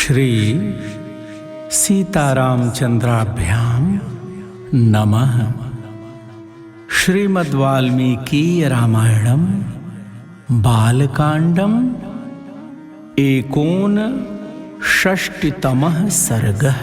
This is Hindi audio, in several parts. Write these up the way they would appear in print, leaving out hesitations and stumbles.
श्री सीतारामचंद्राभ्याम नमः। श्रीमद्वाल्मीकि रामायणम बालकांडम एकोनषष्टितमः सर्गः।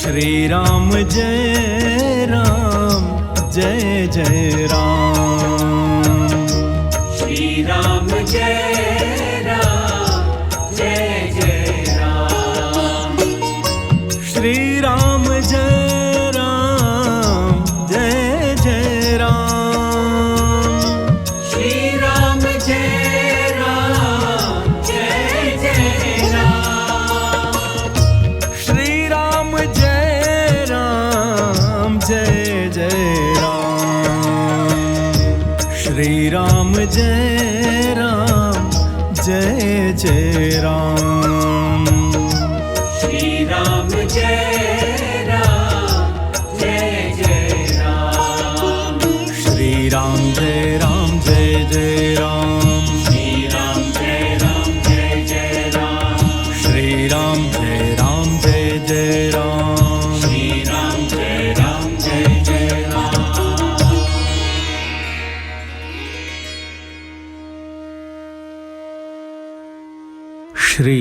श्री राम जय राम जय जय राम। श्री राम जय राम जय जय राम। श्री राम जय राम जय जय राम। श्री राम जय राम जय जय राम। श्री राम जय राम जय जय राम। श्री राम जय राम जय जय राम। श्री राम जय राम जय जय राम। श्री राम जय राम जय जय राम। श्री राम जय राम जय जय राम। श्री राम जय राम जय जय राम। श्री राम जय राम जय जय राम। श्री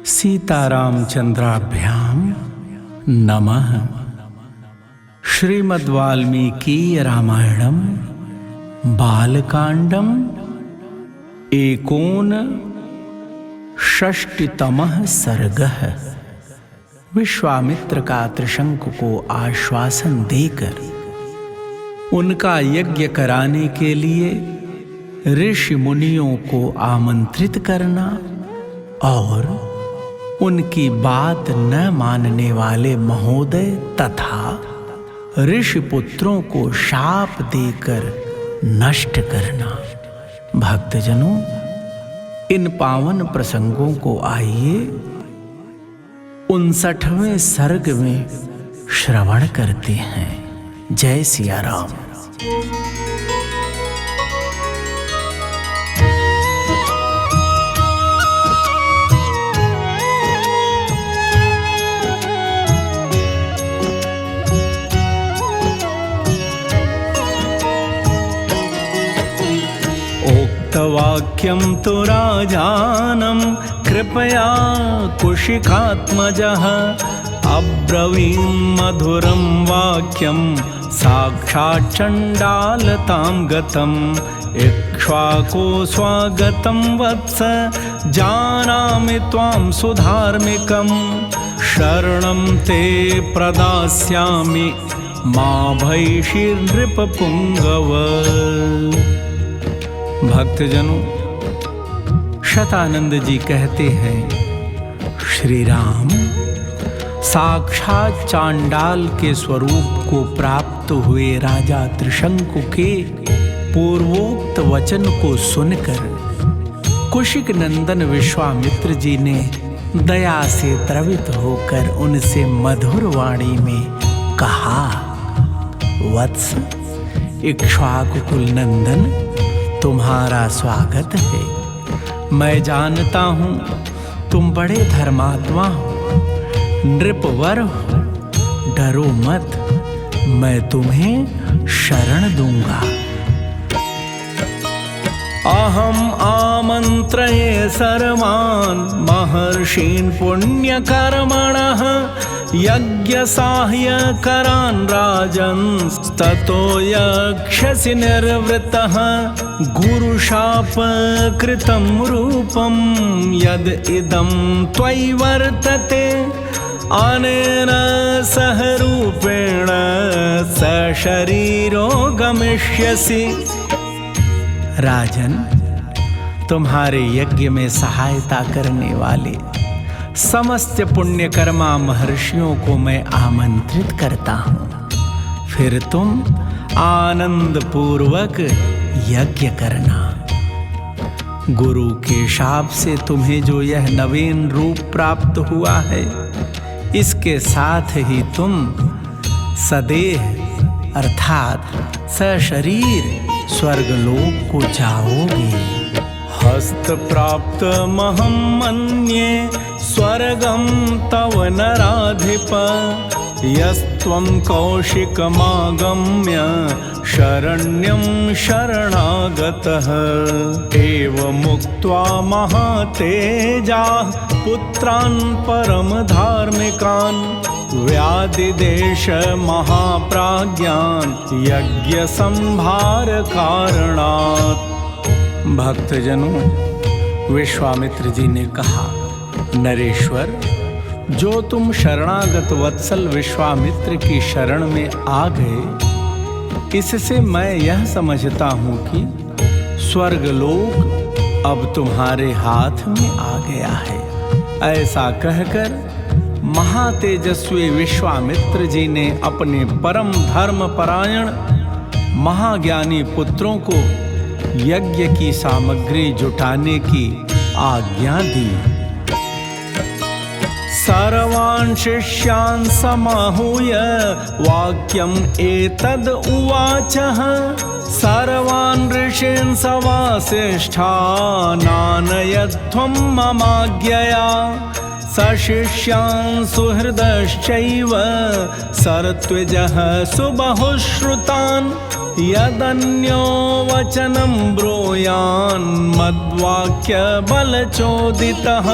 सीतारामचंद्राभ्याम नमः। श्रीमद्वाल्मीकि रामायणम बालकांडम एकोनषष्टितमः सर्गः। विश्वामित्र का त्रिशंकु को आश्वासन देकर उनका यज्ञ कराने के लिए ऋषि मुनियों को आमंत्रित करना और उनकी बात न मानने वाले महोदय तथा ऋषि पुत्रों को शाप देकर नष्ट करना। भक्तजनों, इन पावन प्रसंगों को आइए 59वें सर्ग में श्रवण करते हैं। जय सिया राम। वाक्यं तु राजानं कृपया कुशिकात्मजः अब्रवीन् मधुरं वाक्यं साक्षात् चण्डालतां गतम्। इक्ष्वाको स्वागतं वत्स जानामि त्वां सुधार्मिकं। शरणं ते प्रदास्यामि मा भैषीर्नृपपुङ्गव। भक्तजनों, शतानंद जी कहते हैं, श्री राम साक्षात चांडाल के स्वरूप को प्राप्त हुए राजा त्रिशंकु के पूर्वोक्त वचन को सुनकर कुशिक नंदन विश्वामित्र जी ने दया से द्रवित होकर उनसे मधुर वाणी में कहा, वत्स, इक्ष्वाकु कुल नंदन, तुम्हारा स्वागत है। मैं जानता हूं तुम बड़े धर्मात्मा हो, नृपवर हो। डरो मत, मैं तुम्हें शरण दूंगा। अहम आमन्त्रये सर्वान् महर्षीन् पुण्यकर्मणः यज्ञसाह्यकरान् राजन्स्ततो यक्ष्यसि निर्वृतः। गुरुशापकृतं रूपं यद् इदं त्वयि वर्तते अनेन सह रूपेण सशरीरो गमिष्यसि। राजन, तुम्हारे यज्ञ में सहायता करने वाले समस्त पुण्यकर्मा महर्षियों को मैं आमंत्रित करता हूँ। फिर तुम आनंद पूर्वक यज्ञ करना। गुरु के शाप से तुम्हें जो यह नवीन रूप प्राप्त हुआ है, इसके साथ ही तुम सदेह अर्थात सशरीर स्वर्गलोक को जाओगे। हस्त प्राप्त महं मन्ये स्वर्गं तव नराधिप यस्त्वं कौशिकमागम्य शरण्यं शरणागतः एवमुक्त्वा महातेजाः पुत्रान् परमधार्मिकान् व्यादिदेश महाप्राज्ञान् यज्ञ संभार कारणात्। भक्तजनों, विश्वामित्र जी ने कहा, नरेश्वर, जो तुम शरणागत वत्सल विश्वामित्र की शरण में आ गए, इससे मैं यह समझता हूं कि स्वर्गलोक अब तुम्हारे हाथ में आ गया है। ऐसा कहकर महातेजस्वी विश्वामित्र जी ने अपने परम धर्म परायण महाज्ञानी पुत्रों को यज्ञ की सामग्री जुटाने की आज्ञा दी। सर्वान् शिष्यान् समाहूय वाक्यम् एतद् उवाचः सर्वान् ऋषीन् सवासिष्ठान् आनयध्वं ममाज्ञया सशिष्यान् सुहृदश्चैव सर्त्विजः सुबहुश्रुतान् यदन्यो वचनं ब्रूयान् मद्वाक्य बलचोदितः।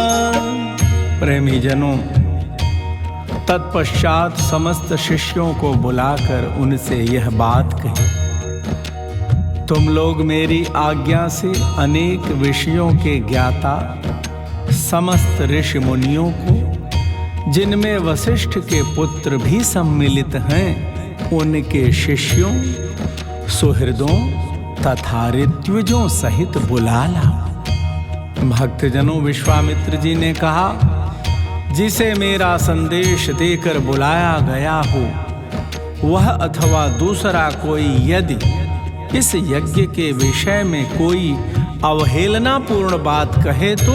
प्रेमी जनों, तत्पश्चात समस्त शिष्यों को बुलाकर उनसे यह बात कही, तुम लोग मेरी आज्ञा से अनेक विषयों के ज्ञाता समस्त ऋषि मुनियों को, जिनमें वशिष्ठ के पुत्र भी सम्मिलित हैं, उनके शिष्यों, सुहृदों तथा ऋत्विजों सहित बुला लाओ। भक्तजनों, विश्वामित्र जी ने कहा, जिसे मेरा संदेश देकर बुलाया गया हो, वह अथवा दूसरा कोई यदि इस यज्ञ के विषय में कोई अवहेलनापूर्ण बात कहे तो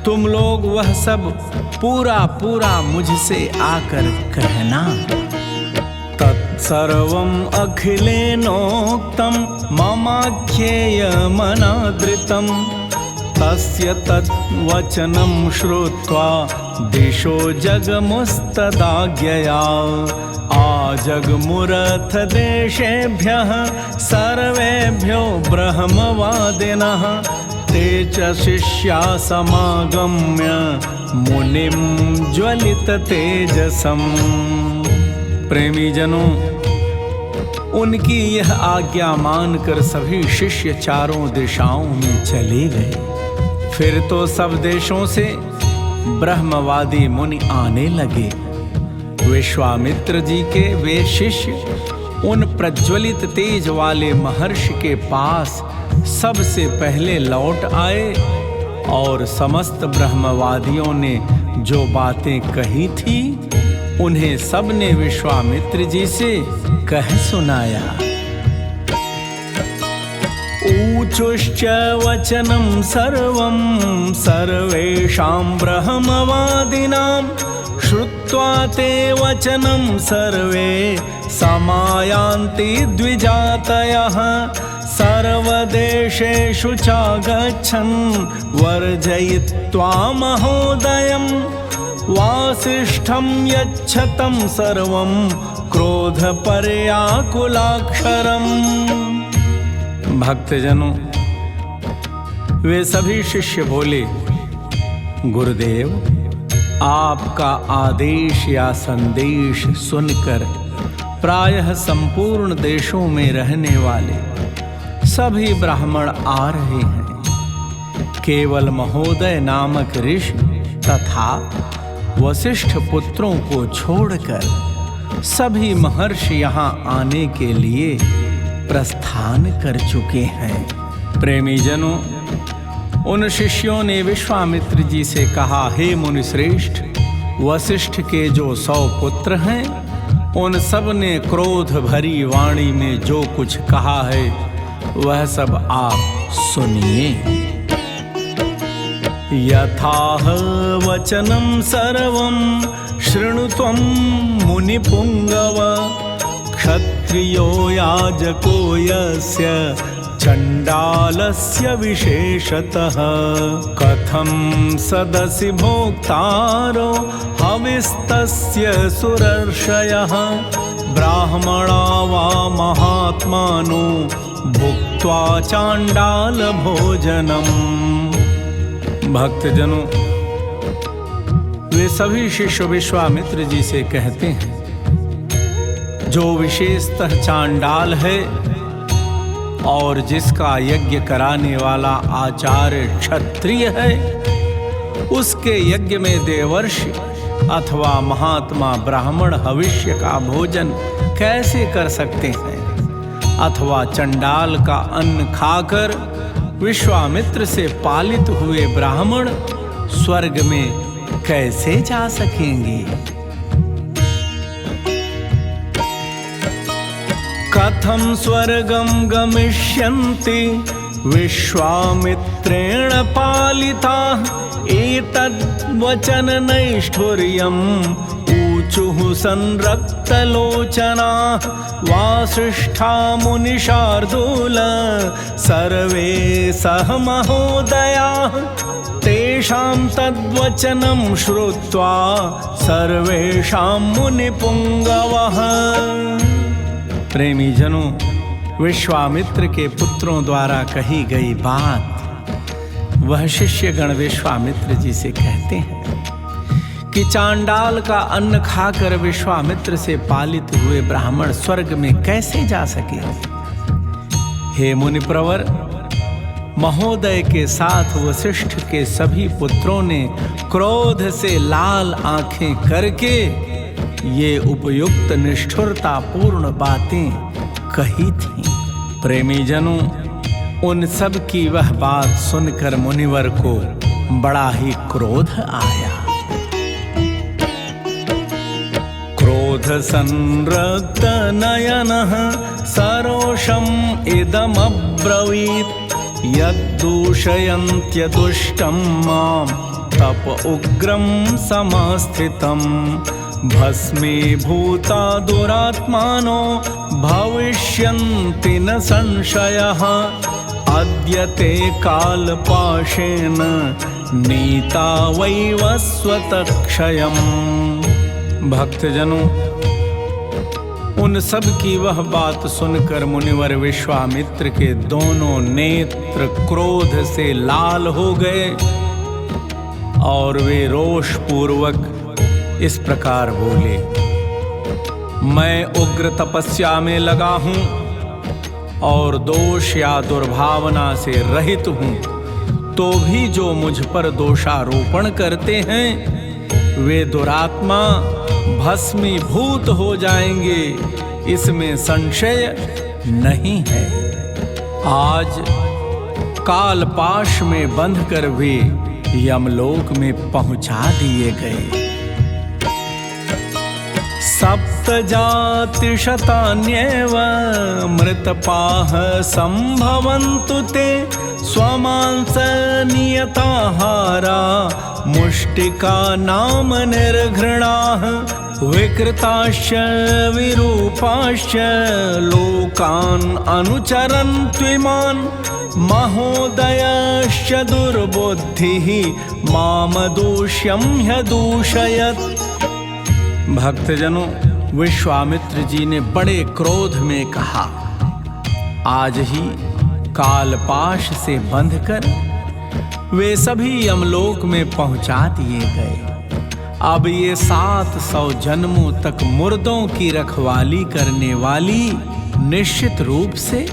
तुम लोग वह सब पूरा मुझसे आकर कहना। तत्सर्वम् अखिलेनोक्तं ममाख्येयमनादृतं तस्य तद्वचनं श्रुत्वा दिशो जगमुस्तदाज्ञया आजगमुरथ देशेभ्यः सर्वेभ्यो ब्रह्मवादिनः ते च शिष्या समागम्य मुनिं ज्वलित तेजसम्। प्रेमी जनों, उनकी यह आज्ञा मानकर सभी शिष्य चारों दिशाओं में चले गए। फिर तो सब देशों से ब्रह्मवादी मुनि आने लगे। विश्वामित्र जी के वे शिष्य उन प्रज्वलित तेज वाले महर्षि के पास सबसे पहले लौट आए और समस्त ब्रह्मवादियों ने जो बातें कही थी, उन्हें सबने विश्वामित्र जी से कह सुनाया। ऊचुश्च वचनं सर्वं सर्वेषां ब्रह्मवादिनां श्रुत्वा ते वचनं सर्वे समायान्ति द्विजातयः सर्वदेशेषु चागच्छन् वर्जयित्वा महोदयं वासिष्ठं यच्छतं सर्वं क्रोधपर्याकुलाक्षरम्। भक्तजनों, वे सभी शिष्य बोले, गुरुदेव, आपका आदेश या संदेश सुनकर प्रायः संपूर्ण देशों में रहने वाले सभी ब्राह्मण आ रहे हैं। केवल महोदय नामक ऋषि तथा वशिष्ठ पुत्रों को छोड़कर सभी महर्षि यहाँ आने के लिए प्रस्थान कर चुके हैं। प्रेमी जनों, उन शिष्यों ने विश्वामित्र जी से कहा, हे मुनिश्रेष्ठ, वशिष्ठ के जो 100 पुत्र हैं उन सब ने क्रोध भरी वाणी में जो कुछ कहा है वह सब आप सुनिए। यथाह वचनं सर्वं शृणु त्वं मुनिपुङ्गव। क्षत्रियो याजको यस्य चण्डालस्य विशेषतः। कथं सदसि भोक्तारो हविस्तस्य सुरर्षयः। ब्राह्मणा वा महात्मानो भुक्त्वा चाण्डाल भोजनम्। भक्तजनों, वे सभी शिष्य विश्वामित्र जी से कहते हैं, जो विशेषतः चांडाल है और जिसका यज्ञ कराने वाला आचार्य क्षत्रिय है, उसके यज्ञ में देवर्षि अथवा महात्मा ब्राह्मण हविष्य का भोजन कैसे कर सकते हैं, अथवा चंडाल का अन्न खाकर विश्वामित्र से पालित हुए ब्राह्मण स्वर्ग में कैसे जा सकेंगे। कथं स्वर्गं गमिष्यन्ति विश्वामित्रेण पालिताः। एतद्वचन नैष्ठुर्यम् ऊचुः संरक्तलोचनाः। वासिष्ठा मुनिशार्दूल सर्वे सह महोदयाः। तेषां तद्वचनं श्रुत्वा सर्वेषां मुनिपुङ्गवः। प्रेमी जनों, विश्वामित्र के पुत्रों द्वारा कही गई बात वह शिष्यगण विश्वामित्र जी से कहते हैं कि चांडाल का अन्न खाकर विश्वामित्र से पालित हुए ब्राह्मण स्वर्ग में कैसे जा सके। हे मुनिप्रवर, महोदय के साथ वशिष्ठ के सभी पुत्रों ने क्रोध से लाल आंखें करके ये उपयुक्त निष्ठुरता पूर्ण बातें कही थीं। प्रेमी जनों, उन सब की वह बात सुनकर मुनिवर को बड़ा ही क्रोध आया। क्रोध संरक्त नयनः सरोषम् इदमब्रवीत्। यद्दूषयन्त्यदुष्टं मां तप उग्रं समस्थितं। भस्मीभूता दुरात्मानो भविष्यन्ति न संशयः। अद्य ते कालपाशेन नीता वैवस्वतक्षयम्। भक्तजनों, उन सब की वह बात सुनकर मुनिवर विश्वामित्र के दोनों नेत्र क्रोध से लाल हो गए और वे रोष पूर्वक इस प्रकार बोले, मैं उग्र तपस्या में लगा हूं और दोष या दुर्भावना से रहित हूं, तो भी जो मुझ पर दोषारोपण करते हैं वे दुरात्मा भस्मीभूत हो जाएंगे, इसमें संशय नहीं है। आज कालपाश में बंधकर वे यमलोक में पहुंचा दिए गए। सप्तजाति शतान्येव मृतपाः संभवन्तु ते। स्वमांस नियताहारा मुष्टिका नाम निर्घृणाः। विकृताश्च विरूपाश्च लोकान् अनुचरन्त्विमान्। महोदयश्च दुर्बुद्धिः मामदूष्यं ह्यदूषयत्। भक्तजनों, विश्वामित्र जी ने बड़े क्रोध में कहा, आज ही कालपाश से बंधकर वे सभी यमलोक में पहुंचा दिए गए। अब ये 700 जन्मों तक मुर्दों की रखवाली करने वाली, निश्चित रूप से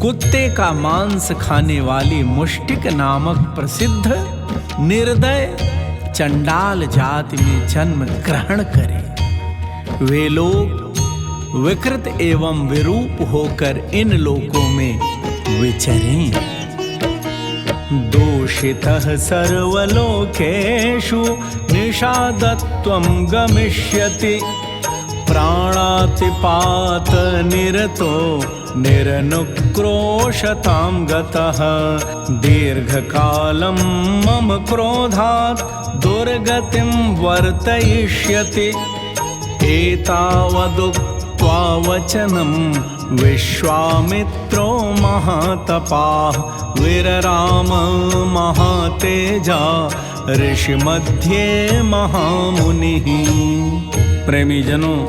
कुत्ते का मांस खाने वाली मुष्टिक नामक प्रसिद्ध निर्दय चंडाल जाति में जन्म ग्रहण करें। वे लोग विकृत एवं विरूप होकर इन लोकों में विचरें। दूषितः सर्वलोकेषु निषादत्वं गमिष्यति। प्राणातिपात निरतो निरनुक्रोशतां गतः दीर्घकालं मम क्रोधात् दुर्गतिं वर्तयिष्यति एतावदुक्त्वा वचनं विश्वामित्रो महातपाः विरराम महातेजा ऋषि मध्ये महामुनिः। प्रेमी जनों,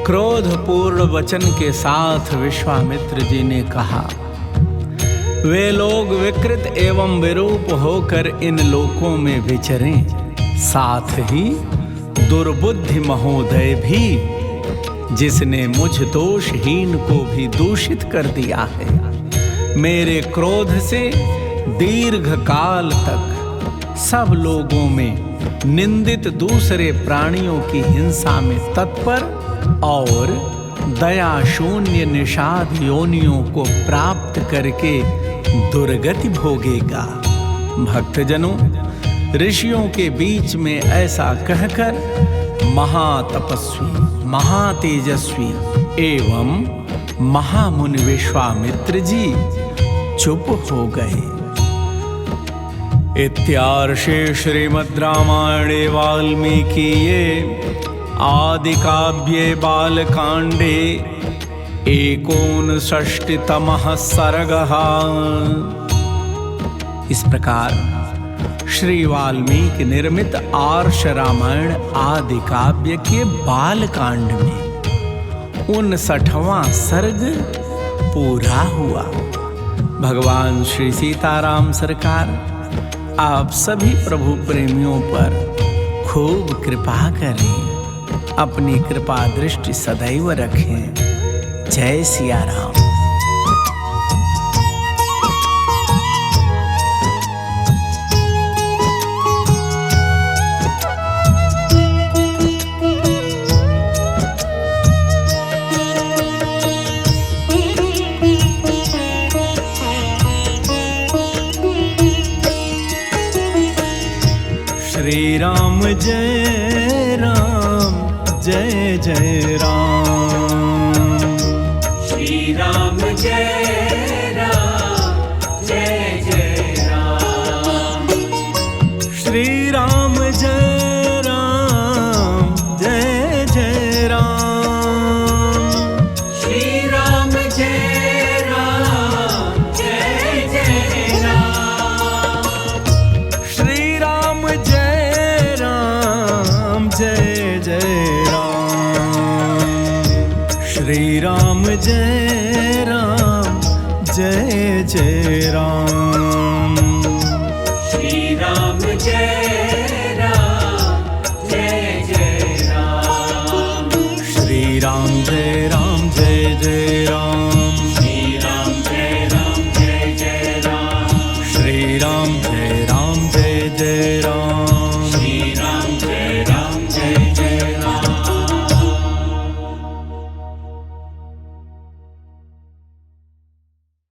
क्रोधपूर्ण वचन के साथ विश्वामित्र जी ने कहा, वे लोग विकृत एवं विरूप होकर इन लोकों में विचरें, साथ ही दुर्बुद्धि महोदय भी, जिसने मुझ दोषहीन को भी दूषित कर दिया है, मेरे क्रोध से दीर्घ काल तक सब लोगों में निंदित दूसरे प्राणियों की हिंसा में तत्पर और दया शून्य निषाद योनियों को प्राप्त करके दुर्गति भोगेगा। भक्तजनों, ऋषियों के बीच में ऐसा कहकर महातपस्वी, महातेजस्वी एवं महामुनि विश्वामित्र जी चुप हो गए। इत्यार्षे श्रीमद् रामायणे वाल्मीकिये आदिकाव्ये बालकांडे 59तमः सर्गः। इस प्रकार श्री वाल्मीकि निर्मित आर्ष रामायण आदि काव्य के बालकांड में 59वां सर्ग पूरा हुआ। भगवान श्री सीताराम सरकार आप सभी प्रभु प्रेमियों पर खूब कृपा करें, अपनी कृपा दृष्टि सदैव रखें। जय सिया राम। श्री राम जय राम, जय जय राम। श्री राम जय राम, जय जय राम। श्री राम जय राम, जय जय राम। श्री राम जय राम, जय जय राम। श्री राम जय राम, जय जय राम। श्री राम जय राम, जय जय राम।